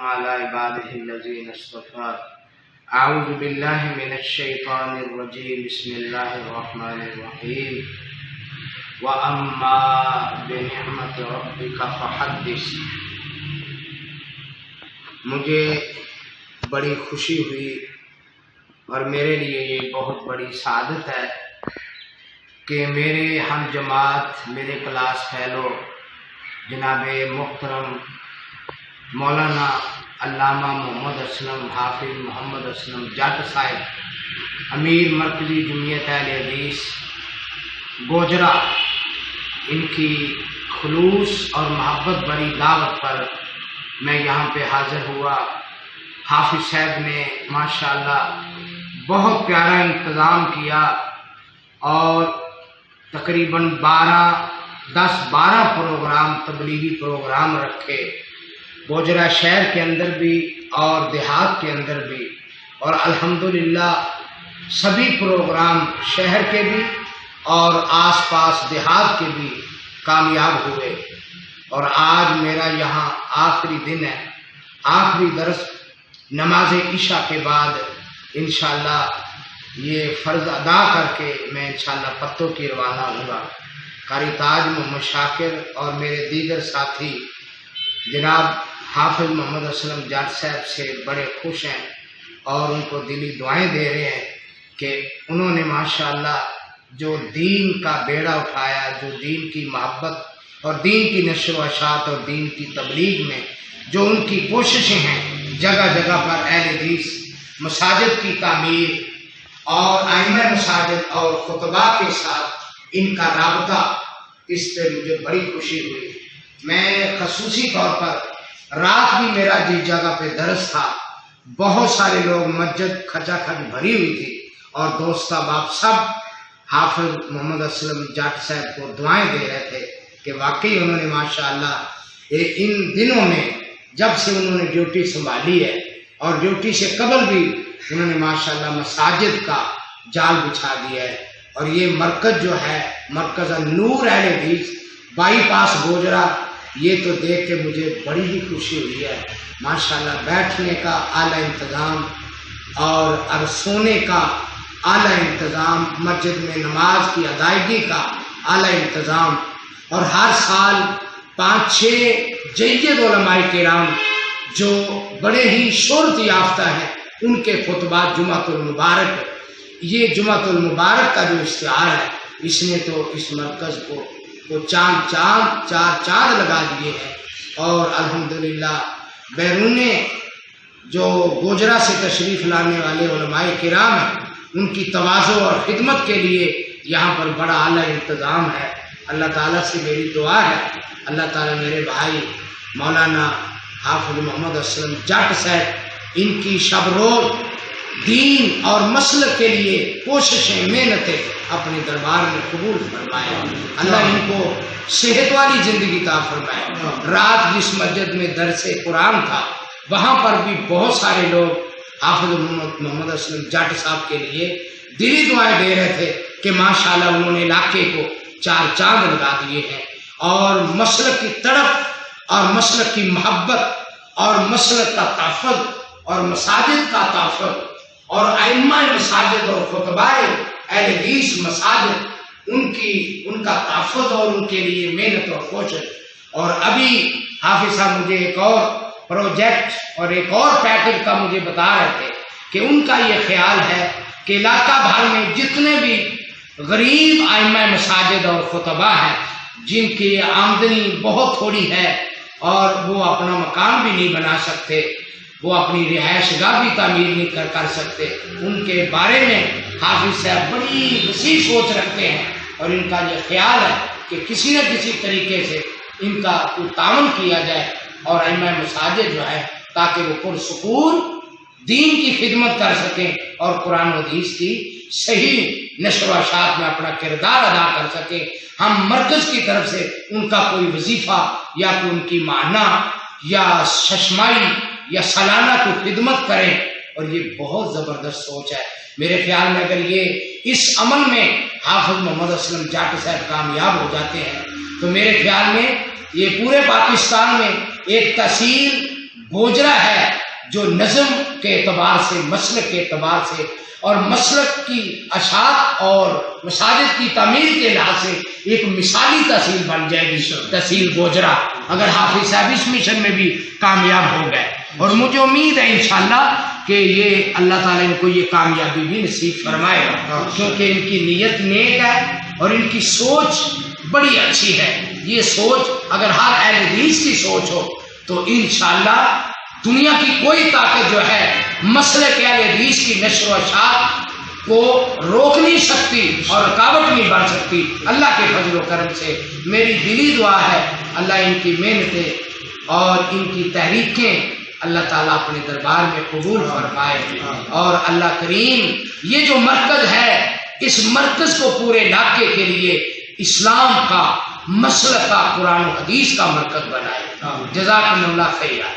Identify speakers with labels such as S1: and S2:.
S1: على عباده الذين اصطفى أعوذ بالله من الشيطان الرجيم بسم الله الرحمن الرحيم وأما بنعمة ربك فحدث۔ مجھے بڑی خوشی ہوئی اور میرے لیے یہ بہت بڑی سعادت ہے کہ میرے ہم جماعت میرے کلاس فیلو جناب محترم مولانا علامہ محمد اسلم حافظ محمد اسلم جٹ صاحب امیر مرکزی جمعیت اہل حدیث گوجرا، ان کی خلوص اور محبت بڑی دعوت پر میں یہاں پہ حاضر ہوا۔ حافظ صاحب نے ماشاءاللہ بہت پیارا انتظام کیا اور تقریباً 10-12 پروگرام تبلیغی پروگرام رکھے، گوجرا شہر کے اندر بھی اور دیہات کے اندر بھی، اور الحمدللہ سبھی پروگرام شہر کے بھی اور آس پاس دیہات کے بھی کامیاب ہوئے۔ اور آج میرا یہاں آخری دن ہے، آخری درس نماز عشاء کے بعد انشاءاللہ یہ فرض ادا کر کے میں انشاءاللہ پتوں کی روانہ ہوں گا۔ قاری تاج محمد شاکر اور میرے دیگر ساتھی جناب حافظ محمد اسلم جٹ صاحب سے بڑے خوش ہیں اور ان کو دلی دعائیں دے رہے ہیں کہ انہوں نے ماشاءاللہ جو دین کا بیڑا اٹھایا، جو دین کی محبت اور دین کی نشر و اشاعت اور دین کی تبلیغ میں جو ان کی کوششیں ہیں، جگہ جگہ پر اہل حدیث مساجد کی تعمیر اور ائمہ مساجد اور خطباء کے ساتھ ان کا رابطہ، اس سے مجھے بڑی خوشی ہوئی۔ میں خصوصی طور پر رات بھی میرا جس جگہ پہ درس تھا، بہت سارے لوگ، مسجد کھچا کھچ بھری ہوئی تھی اور دوست احباب سب حافظ محمد اسلم جٹ صاحب کو دعائیں دے رہے تھے کہ واقعی انہوں نے ماشاءاللہ ان دنوں میں جب سے انہوں نے ڈیوٹی سنبھالی ہے اور ڈیوٹی سے قبل بھی انہوں نے ماشاءاللہ مساجد کا جال بچھا دیا ہے۔ اور یہ مرکز جو ہے مرکز نور اہل حدیث بائی پاس گوجرا، یہ تو دیکھ کے مجھے بڑی ہی خوشی ہوئی ہے۔ ماشاءاللہ بیٹھنے کا اعلیٰ انتظام اور سونے کا اعلیٰ انتظام، مسجد میں نماز کی ادائیگی کا اعلیٰ انتظام، اور ہر سال 5-6 جید علماء کرام جو بڑے ہی شہرت یافتہ ہیں ان کے خطبات جمعۃ المبارک، یہ جمعۃ المبارک کا جو اشتہار ہے، اس نے تو اس مرکز کو چار چاند لگا دیے ہیں۔ اور الحمدللہ بیرون جو گوجرا سے تشریف لانے والے علماء کرام ہیں، ان کی تواضع اور خدمت کے لیے یہاں پر بڑا اعلیٰ انتظام ہے۔ اللہ تعالیٰ سے میری دعا ہے اللہ تعالیٰ میرے بھائی مولانا حافظ محمد اسلم جٹ صاحب ان کی شب روز دین اور مسلک کے لیے کوششیں، محنتیں اپنے دربار میں قبول فرمائے۔ اللہ ان کو صحت والی زندگی عطا فرمائے۔ رات جس مسجد میں درس قرآن تھا، وہاں پر بھی بہت سارے لوگ حافظ محمد اسلم جٹ صاحب کے لیے دلی دعائیں دے رہے تھے کہ ماشاءاللہ انہوں نے علاقے کو 4 چاند لگا دیے ہیں، اور مسلک کی تڑپ اور مسلک کی محبت اور مسلک کا تحفظ اور مساجد کا تحفظ اور ائمہ مساجد اور خطباء اہل حدیث مساجد ان کا تحفظ اور ان کے لیے محنت اور کوشش۔ اور ابھی حافظ صاحب مجھے ایک اور پروجیکٹ اور ایک اور پیکج کا مجھے بتا رہے تھے کہ ان کا یہ خیال ہے کہ علاقہ بھر میں جتنے بھی غریب ائمہ مساجد اور خطباء ہیں جن کی آمدنی بہت تھوڑی ہے اور وہ اپنا مکان بھی نہیں بنا سکتے، وہ اپنی رہائش گاہ بھی تعمیر نہیں کر سکتے، ان کے بارے میں حافظ صاحب بڑی وسیع سوچ رکھتے ہیں، اور ان کا یہ خیال ہے کہ کسی نہ کسی طریقے سے ان کا تعاون کیا جائے اور ائمہ مساجد جو ہے تاکہ وہ پرسکون دین کی خدمت کر سکیں اور قرآن و حدیث کی صحیح نشر و اشاعت میں اپنا کردار ادا کر سکیں۔ ہم مرکز کی طرف سے ان کا کوئی وظیفہ یا کوئی ان کی ماہانہ یا ششمائی یا سالانہ کوئی خدمت کریں، اور یہ بہت زبردست سوچ ہے۔ میرے خیال میں اگر یہ اس عمل میں حافظ محمد اسلم جٹ صاحب کامیاب ہو جاتے ہیں تو میرے خیال میں یہ پورے پاکستان میں ایک تحصیل گوجرا ہے جو نظم کے اعتبار سے، مسلک کے اعتبار سے اور مسلک کی اشاعت اور مساجد کی تعمیر کے لحاظ سے ایک مثالی تحصیل بن جائے گی تحصیل گوجرا، اگر حافظ صاحب اس مشن میں بھی کامیاب ہو گئے۔ اور مجھے امید ہے انشاءاللہ کہ یہ اللہ تعالیٰ ان کو یہ کامیابی بھی نصیب فرمائے گا، کیونکہ ان کی نیت نیک ہے اور ان کی سوچ بڑی اچھی ہے۔ یہ سوچ اگر ہر اہل حدیث کی سوچ ہو تو انشاءاللہ دنیا کی کوئی طاقت جو ہے مسلک اہل حدیث کی نشر و اشاعت کو روک نہیں سکتی اور رکاوٹ نہیں بن سکتی۔ اللہ کے فضل و کرم سے میری دلی دعا ہے اللہ ان کی محنتیں اور ان کی تحریکیں اللہ تعالیٰ اپنے دربار میں قبول فرمائے، اور اللہ کریم یہ جو مرکز ہے اس مرکز کو پورے علاقے کے لیے اسلام کا، مسلک کا، قرآن و حدیث کا مرکز بنائے۔ جزاکم اللہ خیرا۔